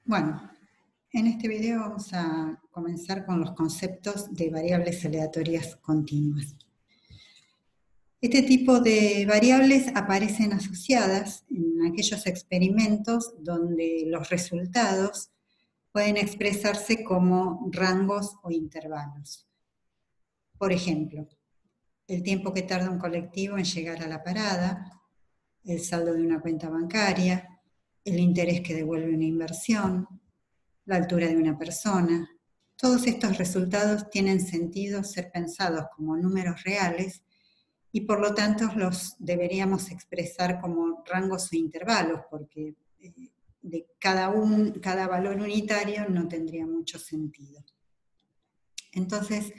Bueno, en este video vamos a comenzar con los conceptos de variables aleatorias continuas. Este tipo de variables aparecen asociadas en aquellos experimentos donde los resultados pueden expresarse como rangos o intervalos. Por ejemplo, el tiempo que tarda un colectivo en llegar a la parada, el saldo de una cuenta bancaria, el interés que devuelve una inversión, la altura de una persona. Todos estos resultados tienen sentido ser pensados como números reales y por lo tanto los deberíamos expresar como rangos o intervalos, porque de cada valor unitario no tendría mucho sentido. Entonces,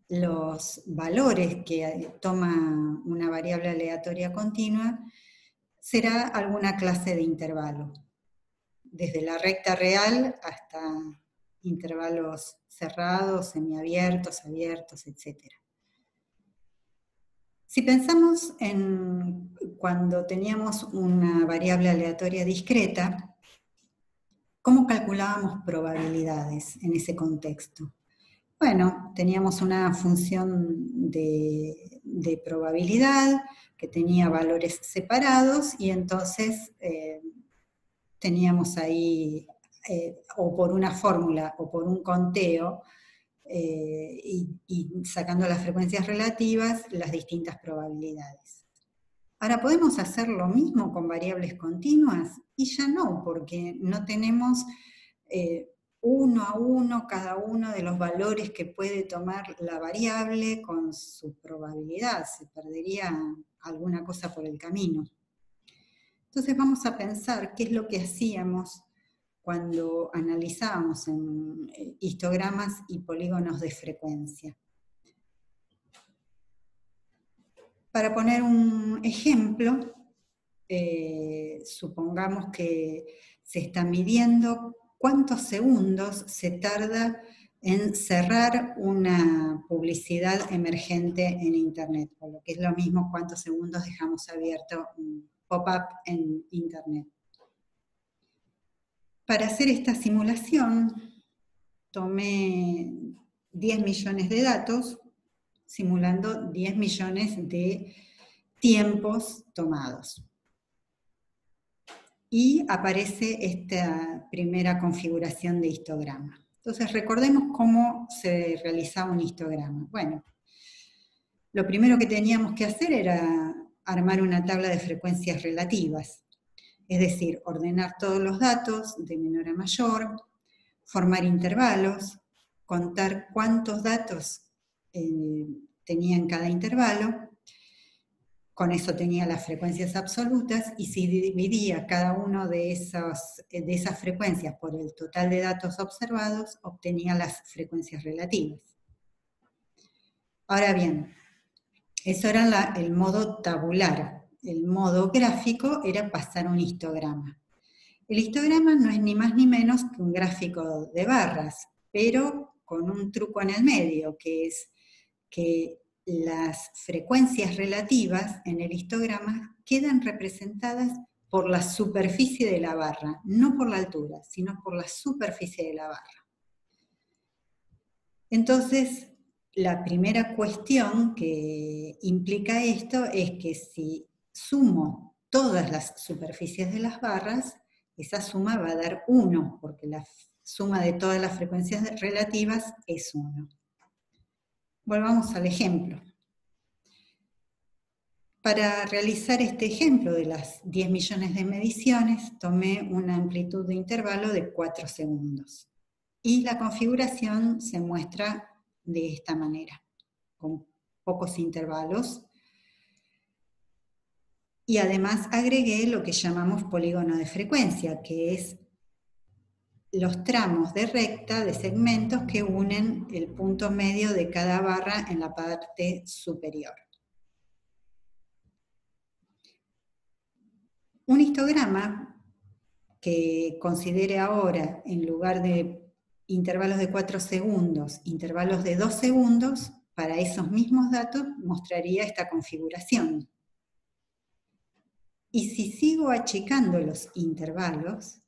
los valores que toma una variable aleatoria continua será alguna clase de intervalo, desde la recta real hasta intervalos cerrados, semiabiertos, abiertos, etc. Si pensamos en cuando teníamos una variable aleatoria discreta, ¿cómo calculábamos probabilidades en ese contexto? Bueno, teníamos una función de probabilidad que tenía valores separados y entonces teníamos ahí o por una fórmula o por un conteo y sacando las frecuencias relativas las distintas probabilidades. Ahora, ¿podemos hacer lo mismo con variables continuas? Y ya no, porque no tenemos uno a uno cada uno de los valores que puede tomar la variable con su probabilidad. Se perdería alguna cosa por el camino. Entonces vamos a pensar qué es lo que hacíamos cuando analizábamos en histogramas y polígonos de frecuencia. Para poner un ejemplo, supongamos que se está midiendo cuántos segundos se tarda en cerrar una publicidad emergente en Internet, o lo que es lo mismo, cuántos segundos dejamos abierto un pop-up en Internet. Para hacer esta simulación, tomé 10 millones de datos, simulando 10 millones de tiempos tomados. Y aparece esta primera configuración de histograma. Entonces, recordemos cómo se realizaba un histograma. Bueno, lo primero que teníamos que hacer era armar una tabla de frecuencias relativas, es decir, ordenar todos los datos de menor a mayor, formar intervalos, contar cuántos datos tenía en cada intervalo, con eso tenía las frecuencias absolutas, y si dividía cada una de esas frecuencias por el total de datos observados, obtenía las frecuencias relativas. Ahora bien, eso era el modo tabular. El modo gráfico era pasar un histograma. El histograma no es ni más ni menos que un gráfico de barras, pero con un truco en el medio, que es que las frecuencias relativas en el histograma quedan representadas por la superficie de la barra, no por la altura, sino por la superficie de la barra. Entonces, la primera cuestión que implica esto es que si sumo todas las superficies de las barras, esa suma va a dar 1, porque la suma de todas las frecuencias relativas es 1. Volvamos al ejemplo. Para realizar este ejemplo de las 10 millones de mediciones, tomé una amplitud de intervalo de 4 segundos. Y la configuración se muestra de esta manera, con pocos intervalos. Y además agregué lo que llamamos polígono de frecuencia, que es los tramos de recta de segmentos que unen el punto medio de cada barra en la parte superior. Un histograma que considere ahora, en lugar de intervalos de 4 segundos, intervalos de 2 segundos, para esos mismos datos mostraría esta configuración. Y si sigo achicando los intervalos,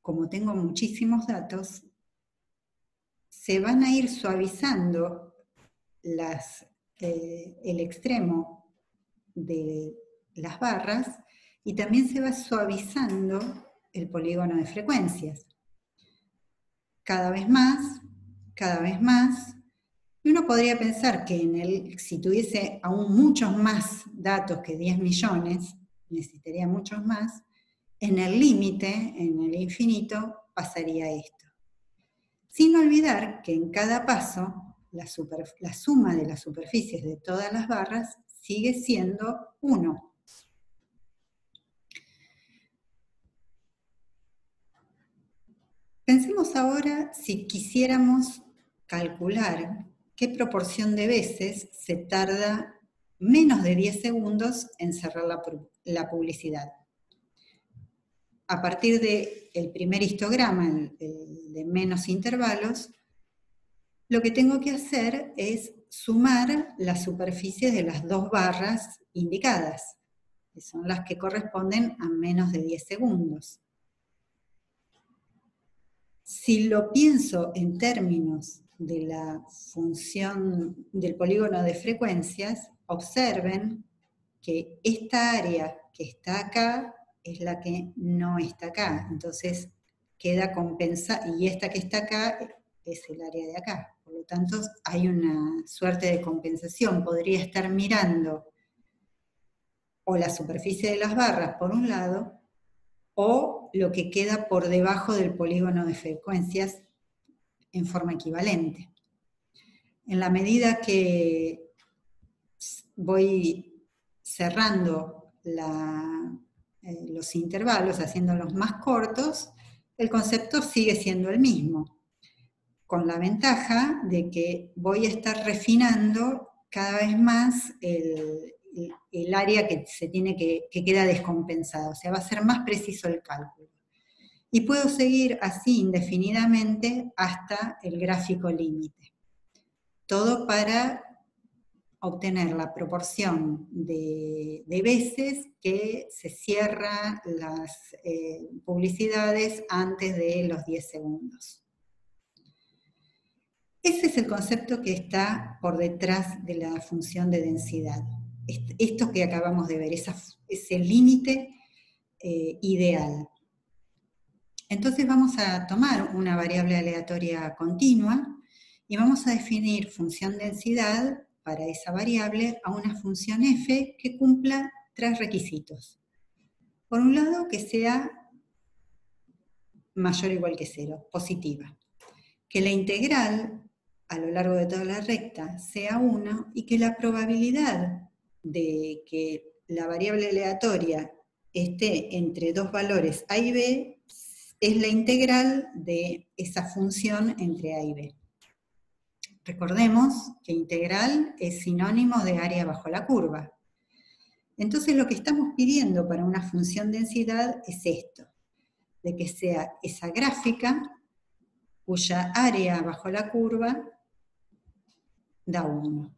como tengo muchísimos datos, se van a ir suavizando el extremo de las barras y también se va suavizando el polígono de frecuencias. Cada vez más, cada vez más. Y uno podría pensar que si tuviese aún muchos más datos que 10 millones, necesitaría muchos más, en el límite, en el infinito, pasaría esto. Sin olvidar que en cada paso, la suma de las superficies de todas las barras sigue siendo 1. Pensemos ahora si quisiéramos calcular qué proporción de veces se tarda menos de 10 segundos en cerrar la publicidad. A partir del primer histograma, el de menos intervalos, lo que tengo que hacer es sumar las superficies de las dos barras indicadas, que son las que corresponden a menos de 10 segundos. Si lo pienso en términos de la función del polígono de frecuencias, observen que esta área que está acá es la que no está acá. Entonces queda compensada, y esta que está acá es el área de acá. Por lo tanto, hay una suerte de compensación. Podría estar mirando o la superficie de las barras por un lado, o lo que queda por debajo del polígono de frecuencias en forma equivalente. En la medida que voy cerrando los intervalos, haciéndolos más cortos, el concepto sigue siendo el mismo, con la ventaja de que voy a estar refinando cada vez más el área que queda descompensada, o sea, va a ser más preciso el cálculo. Y puedo seguir así indefinidamente hasta el gráfico límite. Todo para obtener la proporción de veces que se cierran las publicidades antes de los 10 segundos. Ese es el concepto que está por detrás de la función de densidad. Esto que acabamos de ver, ese límite ideal. Entonces vamos a tomar una variable aleatoria continua y vamos a definir función densidad para esa variable a una función f que cumpla 3 requisitos. Por un lado, que sea mayor o igual que 0, positiva. Que la integral a lo largo de toda la recta sea 1 y que la probabilidad de que la variable aleatoria esté entre dos valores a y b es la integral de esa función entre a y b. Recordemos que integral es sinónimo de área bajo la curva. Entonces lo que estamos pidiendo para una función densidad es esto, de que sea esa gráfica cuya área bajo la curva da 1.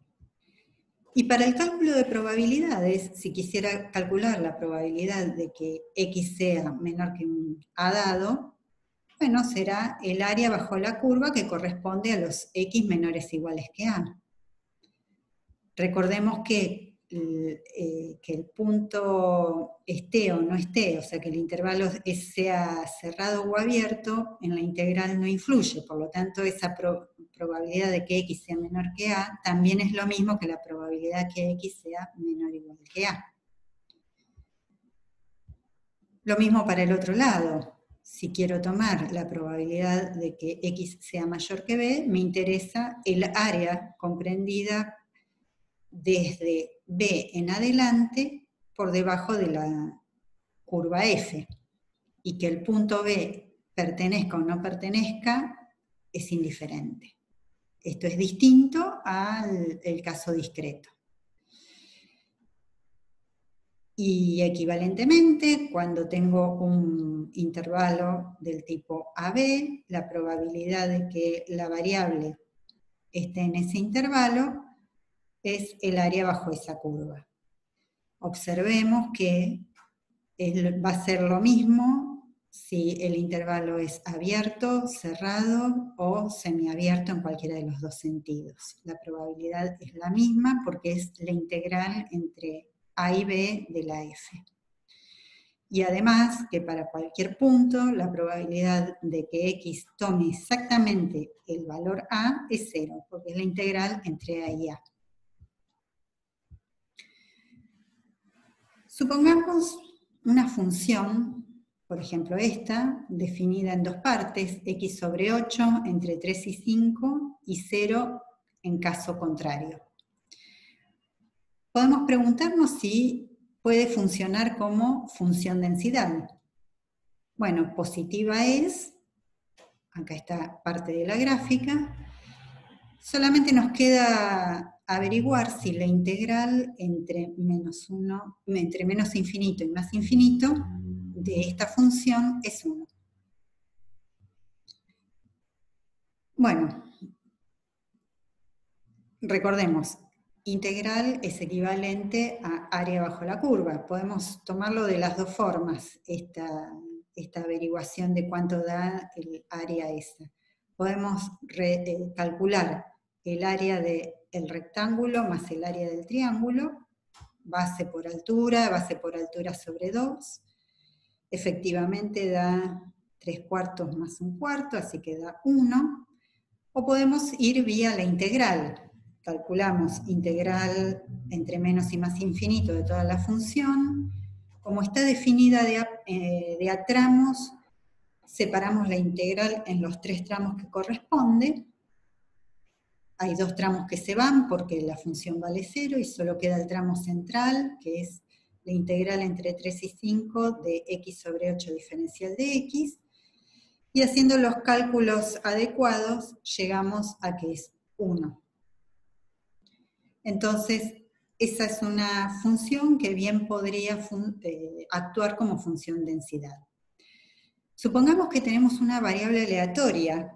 Y para el cálculo de probabilidades, si quisiera calcular la probabilidad de que x sea menor que un a dado, bueno, será el área bajo la curva que corresponde a los x menores o iguales que a. Recordemos que el punto esté o no esté, o sea que el intervalo sea cerrado o abierto, en la integral no influye, por lo tanto esa probabilidad de que x sea menor que a también es lo mismo que la probabilidad que x sea menor o igual que a. Lo mismo para el otro lado. Si quiero tomar la probabilidad de que x sea mayor que b, me interesa el área comprendida desde b en adelante por debajo de la curva f. Y que el punto b pertenezca o no pertenezca es indiferente. Esto es distinto al caso discreto. Y equivalentemente, cuando tengo un intervalo del tipo AB, la probabilidad de que la variable esté en ese intervalo es el área bajo esa curva. Observemos que va a ser lo mismo si el intervalo es abierto, cerrado o semiabierto en cualquiera de los dos sentidos. La probabilidad es la misma porque es la integral entre A y B de la f. Y además que para cualquier punto la probabilidad de que x tome exactamente el valor A es 0, porque es la integral entre A y A. Supongamos una función, por ejemplo esta, definida en dos partes, x sobre 8 entre 3 y 5 y 0 en caso contrario. Podemos preguntarnos si puede funcionar como función densidad. Bueno, positiva es, acá está parte de la gráfica, solamente nos queda averiguar si la integral entre menos infinito y más infinito de esta función es 1. Bueno, recordemos, integral es equivalente a área bajo la curva. Podemos tomarlo de las dos formas, esta averiguación de cuánto da el área esa. Podemos calcular el área del rectángulo más el área del triángulo, base por altura sobre 2. Efectivamente da 3/4 más 1/4, así que da 1. O podemos ir vía la integral. Calculamos integral entre menos y más infinito de toda la función. Como está definida de a tramos, separamos la integral en los 3 tramos que corresponde. Hay 2 tramos que se van porque la función vale 0 y solo queda el tramo central, que es la integral entre 3 y 5 de x sobre 8 diferencial de x. Y haciendo los cálculos adecuados, llegamos a que es 1. Entonces, esa es una función que bien podría actuar como función densidad. Supongamos que tenemos una variable aleatoria,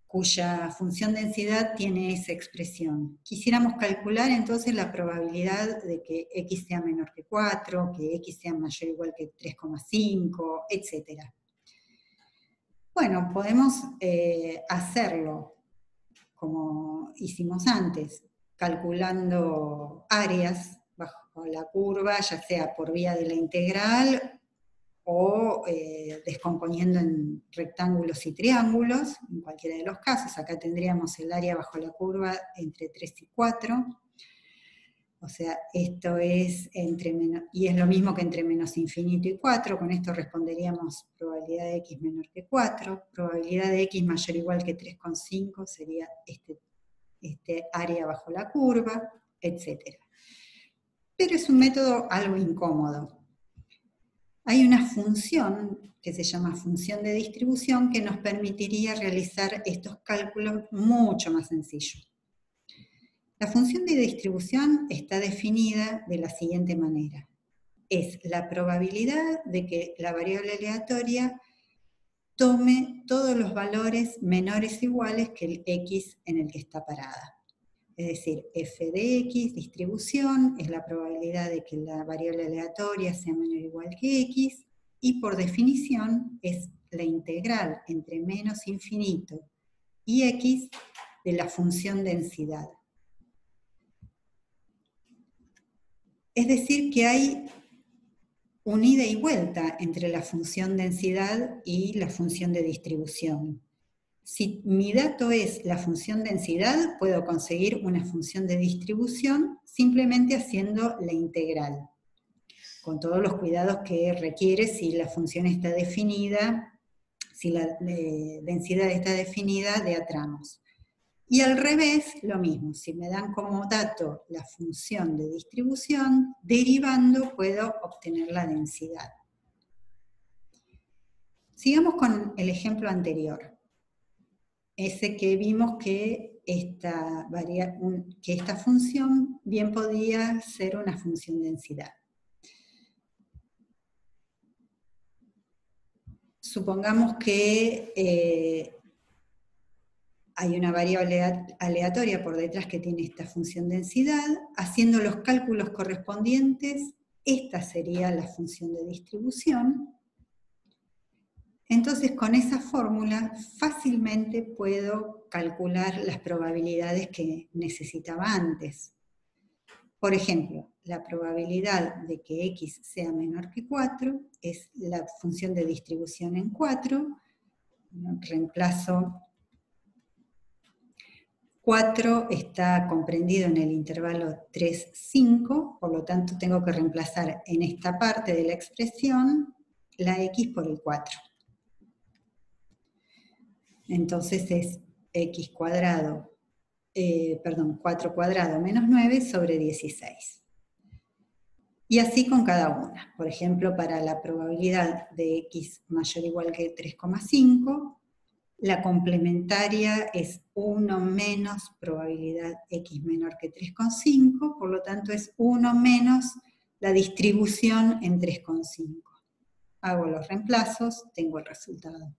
cuya función densidad tiene esa expresión. Quisiéramos calcular entonces la probabilidad de que x sea menor que 4, que x sea mayor o igual que 3,5, etc. Bueno, podemos hacerlo como hicimos antes, calculando áreas bajo la curva, ya sea por vía de la integral o descomponiendo en rectángulos y triángulos, en cualquiera de los casos. Acá tendríamos el área bajo la curva entre 3 y 4. O sea, esto es entre menos, y es lo mismo que entre menos infinito y 4, con esto responderíamos probabilidad de x menor que 4, probabilidad de x mayor o igual que 3,5 sería este área bajo la curva, etc. Pero es un método algo incómodo. Hay una función que se llama función de distribución que nos permitiría realizar estos cálculos mucho más sencillos. La función de distribución está definida de la siguiente manera. Es la probabilidad de que la variable aleatoria tome todos los valores menores o iguales que el x en el que está parada. Es decir, f de x, distribución, es la probabilidad de que la variable aleatoria sea menor o igual que x, y por definición es la integral entre menos infinito y x de la función densidad. Es decir, que hay un ida y vuelta entre la función densidad y la función de distribución. Si mi dato es la función densidad, puedo conseguir una función de distribución simplemente haciendo la integral, con todos los cuidados que requiere si la función está definida, si la densidad está definida de a tramos. Y al revés, lo mismo, si me dan como dato la función de distribución, derivando puedo obtener la densidad. Sigamos con el ejemplo anterior, ese que vimos que esta función bien podía ser una función densidad. Supongamos que hay una variable aleatoria por detrás que tiene esta función densidad. Haciendo los cálculos correspondientes, esta sería la función de distribución. Entonces, con esa fórmula fácilmente puedo calcular las probabilidades que necesitaba antes. Por ejemplo, la probabilidad de que x sea menor que 4 es la función de distribución en 4. Reemplazo 4 está comprendido en el intervalo 3, 5, por lo tanto tengo que reemplazar en esta parte de la expresión la x por el 4. Entonces es x cuadrado, 4 cuadrado menos 9 sobre 16. Y así con cada una. Por ejemplo, para la probabilidad de x mayor o igual que 3,5, la complementaria es 1 menos probabilidad x menor que 3,5, por lo tanto es 1 menos la distribución en 3,5. Hago los reemplazos, tengo el resultado.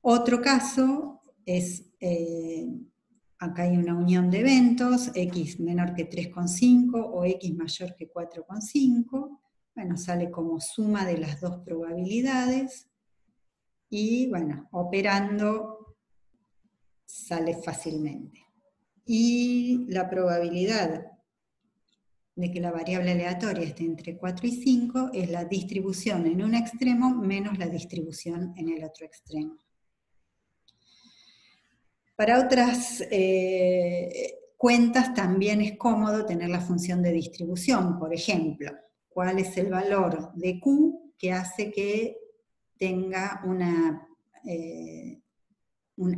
Otro caso es, acá hay una unión de eventos, x menor que 3,5 o x mayor que 4,5. Bueno, sale como suma de las dos probabilidades. Y bueno, operando sale fácilmente. Y la probabilidad de que la variable aleatoria esté entre 4 y 5 es la distribución en un extremo menos la distribución en el otro extremo. Para otras cuentas también es cómodo tener la función de distribución. Por ejemplo, ¿cuál es el valor de Q que hace que tenga un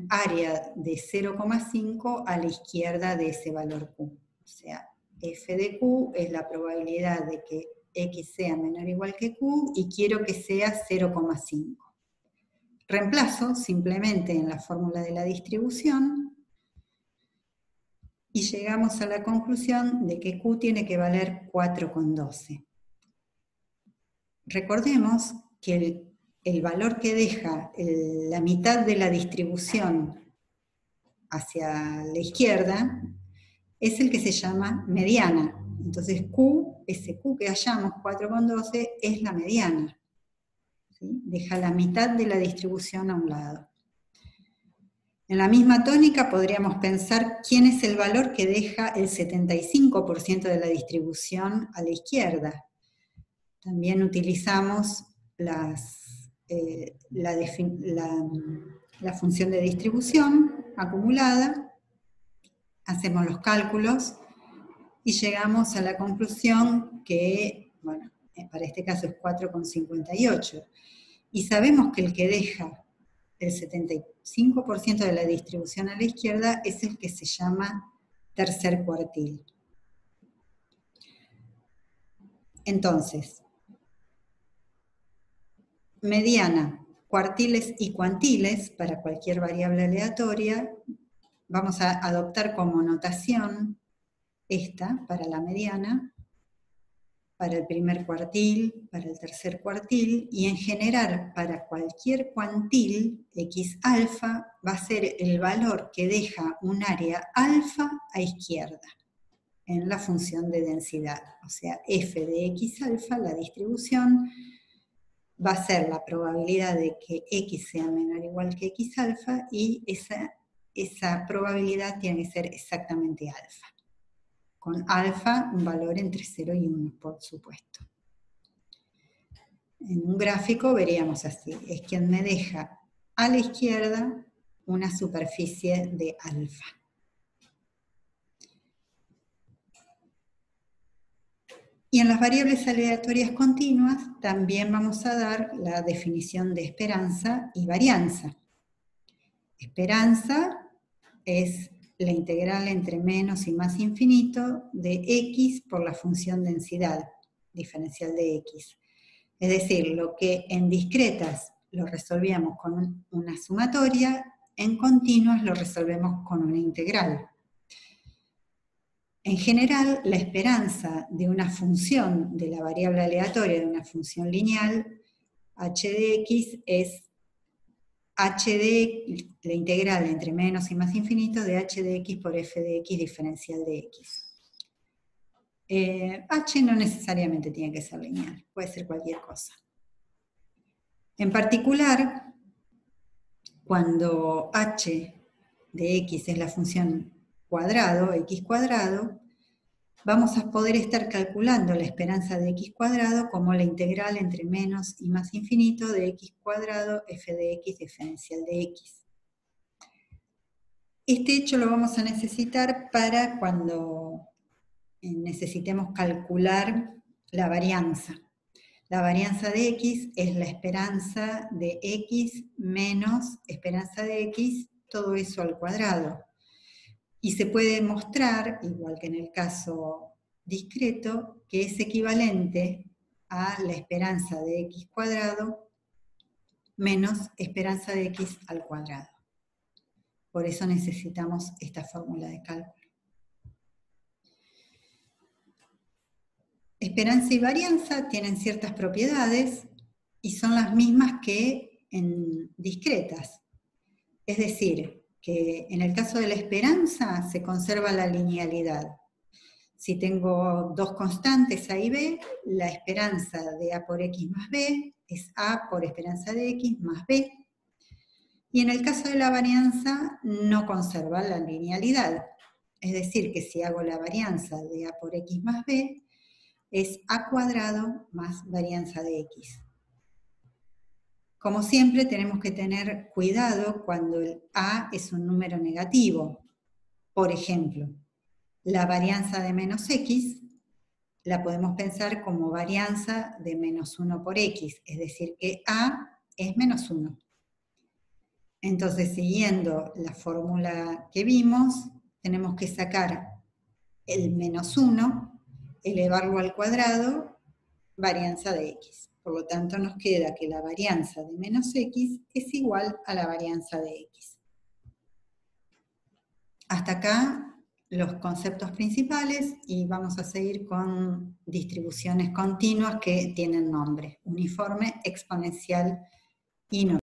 área de 0,5 a la izquierda de ese valor Q? O sea, f de Q es la probabilidad de que x sea menor o igual que Q y quiero que sea 0,5. Reemplazo simplemente en la fórmula de la distribución y llegamos a la conclusión de que Q tiene que valer 4,12. Recordemos que el valor que deja la mitad de la distribución hacia la izquierda es el que se llama mediana. Entonces Q, ese Q que hallamos, 4,12, es la mediana. ¿Sí? Deja la mitad de la distribución a un lado. En la misma tónica podríamos pensar quién es el valor que deja el 75% de la distribución a la izquierda. También utilizamos la función de distribución acumulada, hacemos los cálculos y llegamos a la conclusión que, bueno, para este caso es 4,58. Y sabemos que el que deja el 75% de la distribución a la izquierda es el que se llama tercer cuartil. Entonces, mediana, cuartiles y cuantiles para cualquier variable aleatoria, vamos a adoptar como notación esta para la mediana, para el primer cuartil, para el tercer cuartil, y en general para cualquier cuantil, x alfa va a ser el valor que deja un área alfa a izquierda en la función de densidad. O sea, f de x alfa, la distribución, va a ser la probabilidad de que x sea menor o igual que x alfa, y esa probabilidad tiene que ser exactamente alfa. Con alfa un valor entre 0 y 1, por supuesto. En un gráfico veríamos así, es quien me deja a la izquierda una superficie de alfa. Y en las variables aleatorias continuas también vamos a dar la definición de esperanza y varianza. Esperanza es la integral entre menos y más infinito de x por la función densidad diferencial de x. Es decir, lo que en discretas lo resolvíamos con una sumatoria, en continuas lo resolvemos con una integral. En general, la esperanza de una función de la variable aleatoria, de una función lineal, h de x es h de la integral entre menos y más infinito de h de x por f de x diferencial de x. H no necesariamente tiene que ser lineal, puede ser cualquier cosa. En particular, cuando h de x es la función cuadrado, x cuadrado, vamos a poder estar calculando la esperanza de x cuadrado como la integral entre menos y más infinito de x cuadrado f de x diferencial de x. Este hecho lo vamos a necesitar para cuando necesitemos calcular la varianza. La varianza de x es la esperanza de x menos esperanza de x, todo eso al cuadrado. Y se puede mostrar, igual que en el caso discreto, que es equivalente a la esperanza de x cuadrado menos esperanza de x al cuadrado. Por eso necesitamos esta fórmula de cálculo. Esperanza y varianza tienen ciertas propiedades y son las mismas que en discretas. Es decir, que en el caso de la esperanza se conserva la linealidad. Si tengo dos constantes A y B, la esperanza de A por X más B es A por esperanza de X más B. Y en el caso de la varianza no conserva la linealidad. Es decir, que si hago la varianza de A por X más B, es A cuadrado más varianza de X. Como siempre, tenemos que tener cuidado cuando el A es un número negativo. Por ejemplo, la varianza de menos X la podemos pensar como varianza de menos 1 por X, es decir, que A es menos 1. Entonces, siguiendo la fórmula que vimos, tenemos que sacar el menos 1, elevarlo al cuadrado, varianza de X. Por lo tanto, nos queda que la varianza de menos X es igual a la varianza de X. Hasta acá los conceptos principales y vamos a seguir con distribuciones continuas que tienen nombre: uniforme, exponencial y normal.